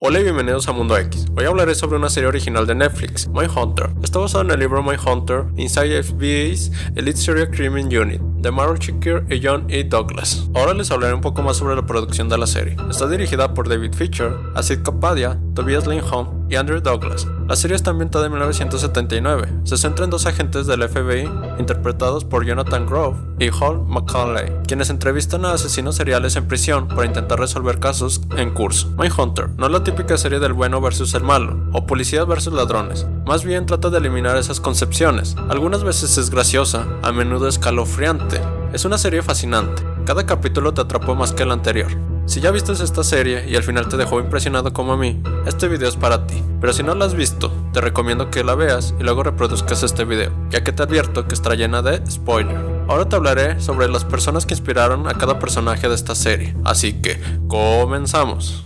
Hola y bienvenidos a Mundo X. Hoy hablaré sobre una serie original de Netflix, Mindhunter. Está basada en el libro Mindhunter, Inside FBI's Elite Serial Crime Unit, de Meryl Chicker y John E. Douglas. Ahora les hablaré un poco más sobre la producción de la serie. Está dirigida por David Fincher, Acid Kapadia, Tobias Lindholm y Andrew Douglas. La serie está ambientada en 1979. Se centra en dos agentes del FBI, interpretados por Jonathan Groff y Hall McCauley, quienes entrevistan a asesinos seriales en prisión para intentar resolver casos en curso. Mindhunter no es la típica serie del bueno versus el malo, o policías versus ladrones. Más bien trata de eliminar esas concepciones. Algunas veces es graciosa, a menudo escalofriante. Es una serie fascinante. Cada capítulo te atrapó más que el anterior. Si ya viste esta serie y al final te dejó impresionado como a mí, este video es para ti. Pero si no la has visto, te recomiendo que la veas y luego reproduzcas este video, ya que te advierto que estará llena de spoiler. Ahora te hablaré sobre las personas que inspiraron a cada personaje de esta serie, así que comenzamos.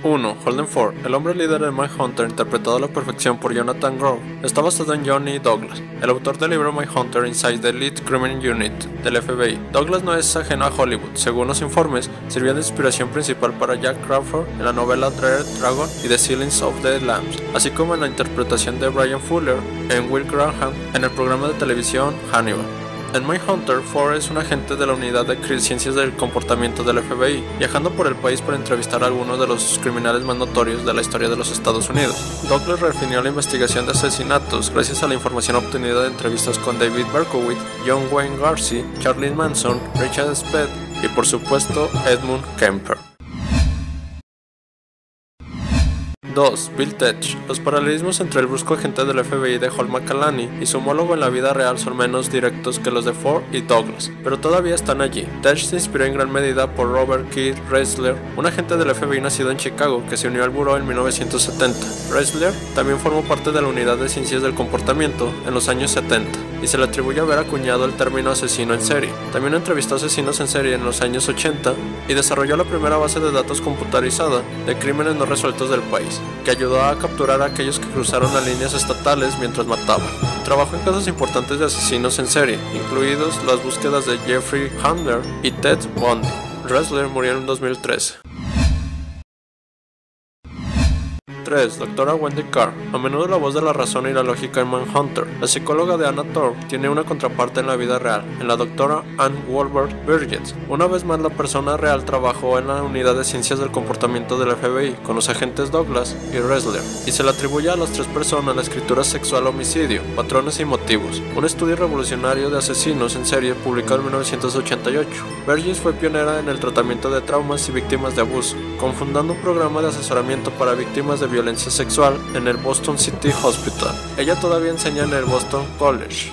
1. Holden Ford, el hombre líder de Mindhunter, interpretado a la perfección por Jonathan Groff, está basado en John E. Douglas, el autor del libro Mindhunter Inside the Elite Crime Unit del FBI. Douglas no es ajeno a Hollywood. Según los informes, sirvió de inspiración principal para Jack Crawford en la novela Dread Dragon y The Silence of the Lambs, así como en la interpretación de Brian Fuller en Will Graham en el programa de televisión Hannibal. En Mindhunter, Ford es un agente de la unidad de ciencias del comportamiento del FBI, viajando por el país para entrevistar a algunos de los criminales más notorios de la historia de los Estados Unidos. Douglas refirió la investigación de asesinatos gracias a la información obtenida de entrevistas con David Berkowitz, John Wayne Gacy, Charles Manson, Richard Speed y por supuesto Edmund Kemper. 2. Bill Tetch. Los paralelismos entre el brusco agente del FBI de Hall McCauley y su homólogo en la vida real son menos directos que los de Ford y Douglas, pero todavía están allí. Tetch se inspiró en gran medida por Robert Keith Ressler, un agente del FBI nacido en Chicago que se unió al buró en 1970. Ressler también formó parte de la unidad de ciencias del comportamiento en los años 70 y se le atribuye haber acuñado el término asesino en serie. También entrevistó asesinos en serie en los años 80 y desarrolló la primera base de datos computarizada de crímenes no resueltos del país, que ayudó a capturar a aquellos que cruzaron las líneas estatales mientras mataban. Trabajó en casos importantes de asesinos en serie, incluidos las búsquedas de Jeffrey Dahmer y Ted Bundy. Ressler murió en 2013. 3. Doctora Wendy Carr, a menudo la voz de la razón y la lógica en Mindhunter. La psicóloga de Anna Torv tiene una contraparte en la vida real, en la doctora Ann Wolbert Burgess. Una vez más, la persona real trabajó en la unidad de ciencias del comportamiento del FBI con los agentes Douglas y Ressler, y se le atribuye a las tres personas la escritura sexual homicidio, patrones y motivos, un estudio revolucionario de asesinos en serie publicado en 1988. Burgess fue pionera en el tratamiento de traumas y víctimas de abuso, confundando un programa de asesoramiento para víctimas de violencia sexual en el Boston City Hospital. Ella todavía enseña en el Boston College.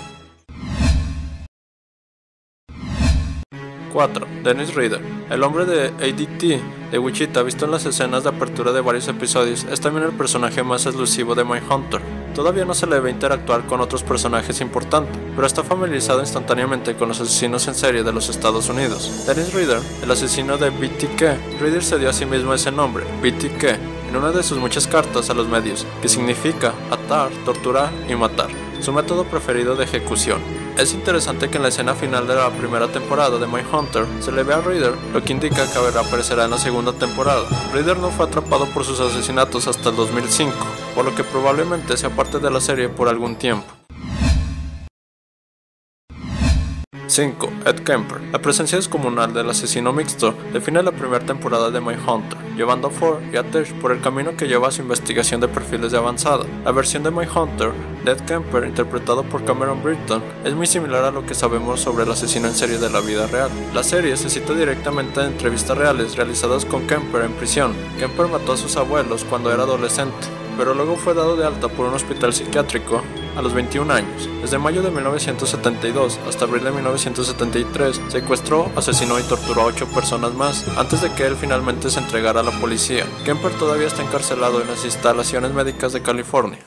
4. Dennis Rader, el hombre de ADT de Wichita, visto en las escenas de apertura de varios episodios, es también el personaje más elusivo de Mindhunter. Todavía no se le ve interactuar con otros personajes importantes, pero está familiarizado instantáneamente con los asesinos en serie de los Estados Unidos. Dennis Rader, el asesino de BTK. Rader se dio a sí mismo ese nombre, BTK, en una de sus muchas cartas a los medios, que significa atar, torturar y matar, su método preferido de ejecución. Es interesante que en la escena final de la primera temporada de Mindhunter se le ve a Rader, lo que indica que aparecerá en la segunda temporada. Rader no fue atrapado por sus asesinatos hasta el 2005, por lo que probablemente sea parte de la serie por algún tiempo. 5. Ed Kemper. La presencia descomunal del asesino mixto define la primera temporada de Mindhunter, llevando a Ford y a Tetch por el camino que lleva a su investigación de perfiles de avanzada. La versión de Mindhunter de Ed Kemper, interpretado por Cameron Britton, es muy similar a lo que sabemos sobre el asesino en serie de la vida real. La serie se cita directamente en entrevistas reales realizadas con Kemper en prisión. Kemper mató a sus abuelos cuando era adolescente, pero luego fue dado de alta por un hospital psiquiátrico a los 21 años. Desde mayo de 1972 hasta abril de 1973, secuestró, asesinó y torturó a 8 personas más, antes de que él finalmente se entregara a la policía. Kemper todavía está encarcelado en las instalaciones médicas de California.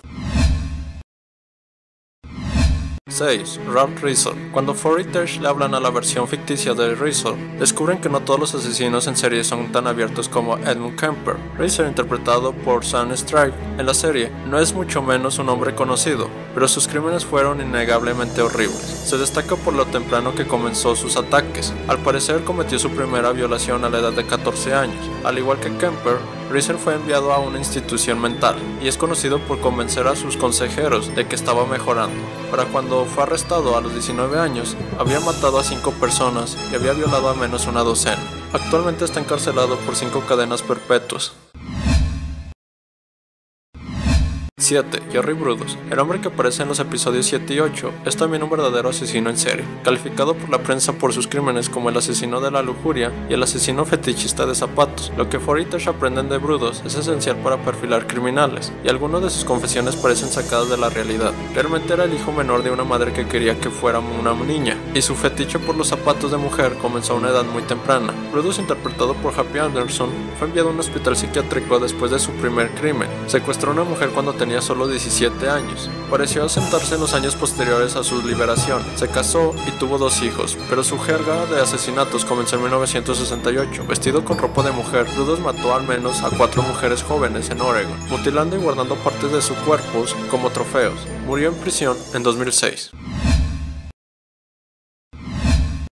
6. Ralph Rizzo. Cuando Ford y Tesh le hablan a la versión ficticia de Rizzo, descubren que no todos los asesinos en serie son tan abiertos como Edmund Kemper. Rizzo, interpretado por Sam Strike en la serie, no es mucho menos un hombre conocido, pero sus crímenes fueron innegablemente horribles. Se destaca por lo temprano que comenzó sus ataques. Al parecer cometió su primera violación a la edad de 14 años. Al igual que Kemper, Rizzo fue enviado a una institución mental y es conocido por convencer a sus consejeros de que estaba mejorando. Para cuando fue arrestado a los 19 años, había matado a 5 personas y había violado a menos una docena. Actualmente está encarcelado por 5 cadenas perpetuas. 7. Jerry Brudos. El hombre que aparece en los episodios 7 y 8 es también un verdadero asesino en serie, calificado por la prensa por sus crímenes como el asesino de la lujuria y el asesino fetichista de zapatos. Lo que Ford y Tesh aprenden de Brudos es esencial para perfilar criminales, y algunas de sus confesiones parecen sacadas de la realidad. Realmente era el hijo menor de una madre que quería que fuera una niña, y su fetiche por los zapatos de mujer comenzó a una edad muy temprana. Brudos, interpretado por Happy Anderson, fue enviado a un hospital psiquiátrico después de su primer crimen. Secuestró a una mujer cuando tenía solo 17 años. Pareció asentarse en los años posteriores a su liberación. Se casó y tuvo 2 hijos, pero su jerga de asesinatos comenzó en 1968. Vestido con ropa de mujer, Brudos mató al menos a 4 mujeres jóvenes en Oregon, mutilando y guardando partes de sus cuerpos como trofeos. Murió en prisión en 2006.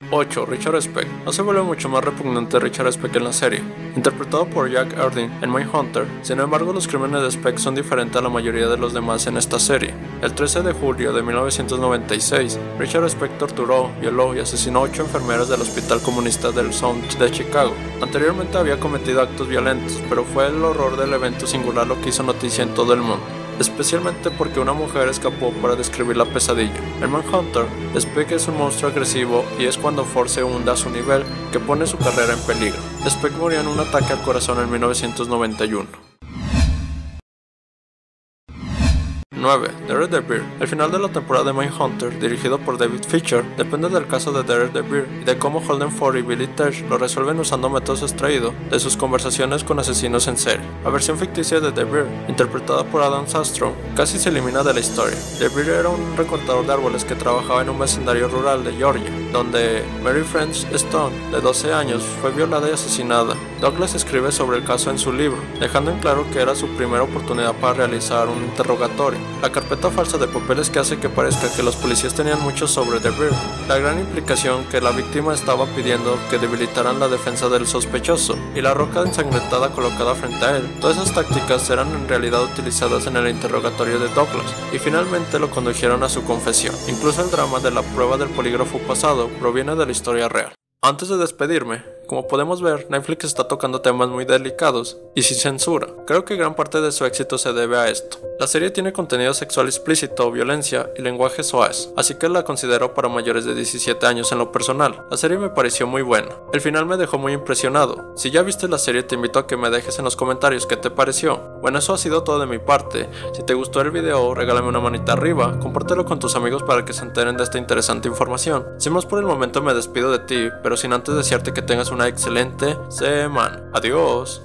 8. Richard Speck. No se vuelve mucho más repugnante Richard Speck en la serie. Interpretado por Jack Erdin en Mindhunter, sin embargo los crímenes de Speck son diferentes a la mayoría de los demás en esta serie. El 13 de julio de 1996, Richard Speck torturó, violó y asesinó 8 enfermeras del Hospital Comunista del Sound de Chicago. Anteriormente había cometido actos violentos, pero fue el horror del evento singular lo que hizo noticia en todo el mundo, especialmente porque una mujer escapó para describir la pesadilla. En Manhunter, Speck es un monstruo agresivo y es cuando Ford se hunde a su nivel que pone su carrera en peligro. Speck murió en un ataque al corazón en 1991. 9. Daredevil. El final de la temporada de Mindhunter, dirigido por David Fincher, depende del caso de Daredevil y de cómo Holden Ford y Billy Tesh lo resuelven usando métodos extraídos de sus conversaciones con asesinos en serie. La versión ficticia de Devil, interpretada por Adam Sastro, casi se elimina de la historia. Devil era un recortador de árboles que trabajaba en un vecindario rural de Georgia, donde Mary French Stone, de 12 años, fue violada y asesinada. Douglas escribe sobre el caso en su libro, dejando en claro que era su primera oportunidad para realizar un interrogatorio. La carpeta falsa de papeles que hace que parezca que los policías tenían mucho sobre Devil. La gran implicación que la víctima estaba pidiendo que debilitaran la defensa del sospechoso, y la roca ensangrentada colocada frente a él. Todas esas tácticas eran en realidad utilizadas en el interrogatorio de Douglas, y finalmente lo condujeron a su confesión. Incluso el drama de la prueba del polígrafo pasado proviene de la historia real. Antes de despedirme, como podemos ver, Netflix está tocando temas muy delicados y sin censura. Creo que gran parte de su éxito se debe a esto. La serie tiene contenido sexual explícito, violencia y lenguaje soez, así que la considero para mayores de 17 años en lo personal. La serie me pareció muy buena. El final me dejó muy impresionado. Si ya viste la serie, te invito a que me dejes en los comentarios qué te pareció. Bueno, eso ha sido todo de mi parte. Si te gustó el video, regálame una manita arriba, compártelo con tus amigos para que se enteren de esta interesante información. Sin más por el momento me despido de ti, pero sin antes desearte que tengas una excelente semana. Adiós.